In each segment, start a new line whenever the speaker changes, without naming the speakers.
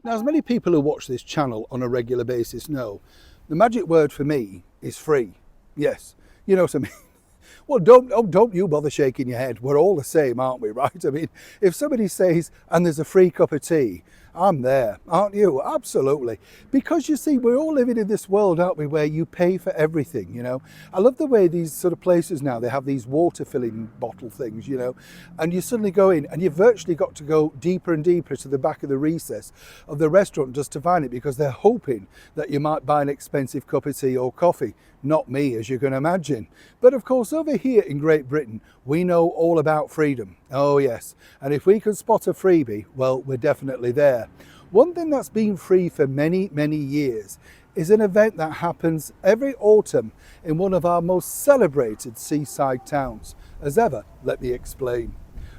Now, as many people who watch this channel on a regular basis know, the magic word for me is free. Yes, you know what I mean? Well, don't you bother shaking your head. We're all the same, aren't we, right? I mean, if somebody says, and there's a free cup of tea, I'm there, aren't you? Absolutely. Because you see, we're all living in this world, aren't we, where you pay for everything, you know? I love the way these sort of places now, they have these water filling bottle things, you know, and you suddenly go in and you've virtually got to go deeper and deeper to the back of the recess of the restaurant just to find it, because they're hoping that you might buy an expensive cup of tea or coffee. Not me, as you can imagine. But of course, over here in Great Britain, we know all about freedom. Oh yes, and if we can spot a freebie, well, we're definitely there. One thing that's been free for many, many years is an event that happens every autumn in one of our most celebrated seaside towns. As ever, let me explain.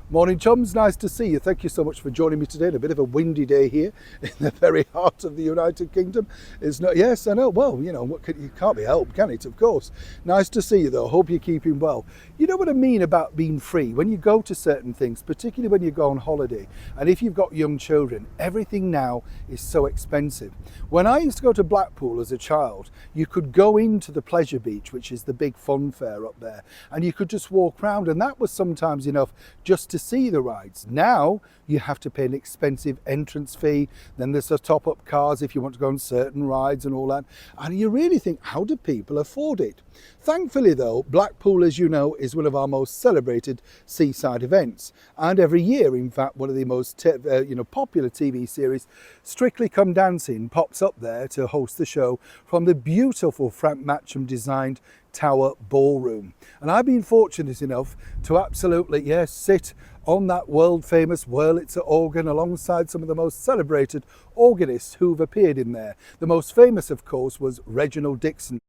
Morning chums, nice to see you. Thank you so much for joining me today. A bit of a windy day here in the very heart of the United Kingdom. It's not, yes, I know, well, you know, you can't be helped, can it, of course. Nice to see you though, hope you're keeping well. You know what I mean about being free? When you go to certain things, particularly when you go on holiday, and if you've got young children, everything now is so expensive. When I used to go to Blackpool as a child, you could go into the Pleasure Beach, which is the big fun fair up there, and you could just walk around, and that was sometimes enough just to see the rides. Now you have to pay an expensive entrance fee, then there's the top-up cars if you want to go on certain rides and all that, and you really think, how do people afford it? Thankfully though, Blackpool, as you know, is one of our most celebrated seaside events, and every year, in fact, one of the most popular TV series, Strictly Come Dancing, pops up there to host the show from the beautiful Frank Matcham designed Tower Ballroom. And I've been fortunate enough to absolutely, yes, sit on that world famous Wurlitzer organ alongside some of the most celebrated organists who've appeared in there. The most famous, of course, was Reginald Dixon,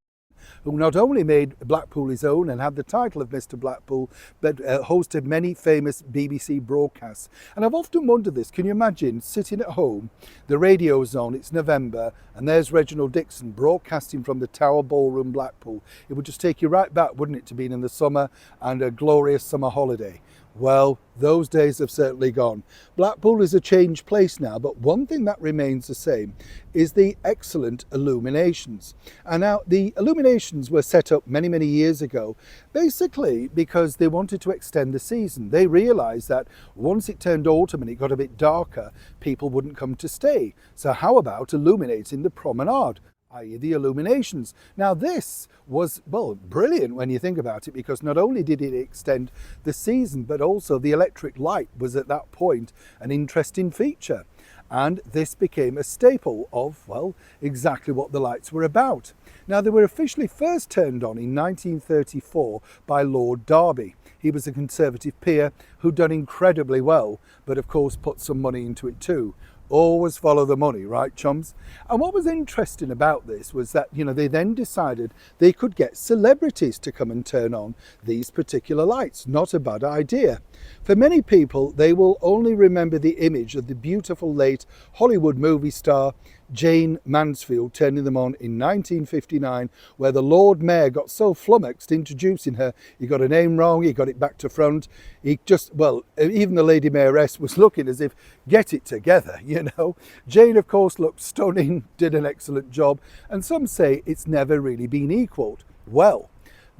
who not only made Blackpool his own and had the title of Mr. Blackpool, but hosted many famous BBC broadcasts. And I've often wondered this, can you imagine sitting at home, the radio's on, it's November, and there's Reginald Dixon broadcasting from the Tower Ballroom, Blackpool. It would just take you right back, wouldn't it, to being in the summer and a glorious summer holiday. Well, those days have certainly gone. Blackpool is a changed place now, but one thing that remains the same is the excellent illuminations. And now the illuminations were set up many, many years ago, basically because they wanted to extend the season. They realised that once it turned autumn and it got a bit darker, people wouldn't come to stay. So how about illuminating the promenade? I.e. the illuminations. Now this was, well, brilliant when you think about it, because not only did it extend the season, but also the electric light was at that point an interesting feature. And this became a staple of, well, exactly what the lights were about. Now they were officially first turned on in 1934 by Lord Derby. He was a Conservative peer who'd done incredibly well, but of course put some money into it too. Always follow the money, right, chums? And what was interesting about this was that, you know, they then decided they could get celebrities to come and turn on these particular lights. Not a bad idea. For many people, they will only remember the image of the beautiful late Hollywood movie star Jayne Mansfield turning them on in 1959, where the Lord Mayor got so flummoxed introducing her, he got her name wrong, he got it back to front. He just, well, even the Lady Mayoress was looking as if, get it together, you know. Jayne, of course, looked stunning, did an excellent job, and some say it's never really been equalled. Well,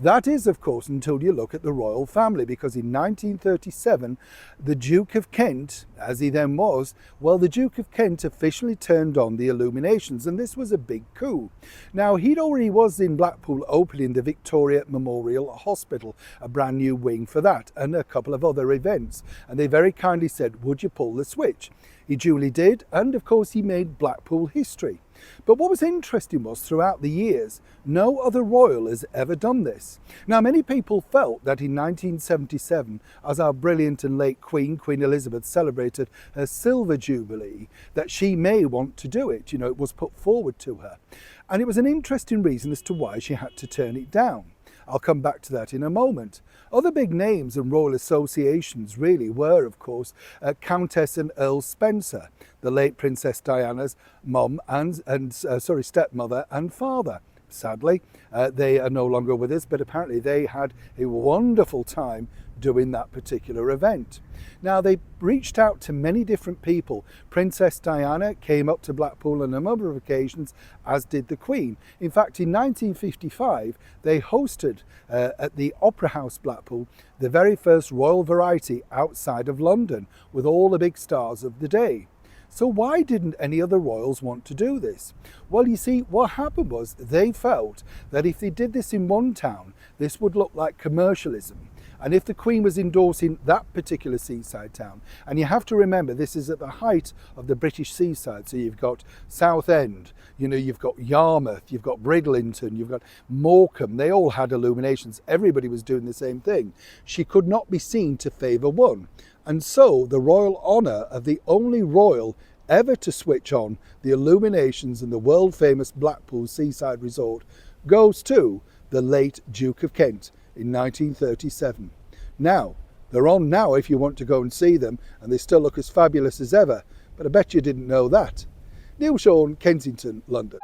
that is, of course, until you look at the royal family, because in 1937, the Duke of Kent, as he then was, well, the Duke of Kent officially turned on the illuminations, and this was a big coup. Now, he'd already was in Blackpool opening the Victoria Memorial Hospital, a brand new wing for that, and a couple of other events, and they very kindly said, would you pull the switch? He duly did, and of course he made Blackpool history. But what was interesting was, throughout the years, no other royal has ever done this. Now, many people felt that in 1977, as our brilliant and late Queen Elizabeth, celebrated her Silver Jubilee, that she may want to do it. You know, it was put forward to her. And it was an interesting reason as to why she had to turn it down. I'll come back to that in a moment. Other big names and royal associations really were, of course, Countess and Earl Spencer, the late Princess Diana's mum and stepmother and father. sadly, they are no longer with us, but apparently they had a wonderful time doing that particular event. Now, they reached out to many different people. Princess Diana came up to Blackpool on a number of occasions, as did the Queen. In fact, in 1955, they hosted at the Opera House Blackpool the very first Royal Variety outside of London, with all the big stars of the day. So why didn't any other royals want to do this? Well, you see, what happened was they felt that if they did this in one town, this would look like commercialism. And if the Queen was endorsing that particular seaside town, and you have to remember this is at the height of the British seaside, so you've got Southend, you've got Yarmouth, you've got Bridlington, you've got Morecambe, they all had illuminations, everybody was doing the same thing. She could not be seen to favour one. And so the royal honour of the only royal ever to switch on the illuminations in the world famous Blackpool seaside resort goes to the late Duke of Kent in 1937. Now, they're on now if you want to go and see them, and they still look as fabulous as ever, but I bet you didn't know that. Neil Sean, Kensington, London.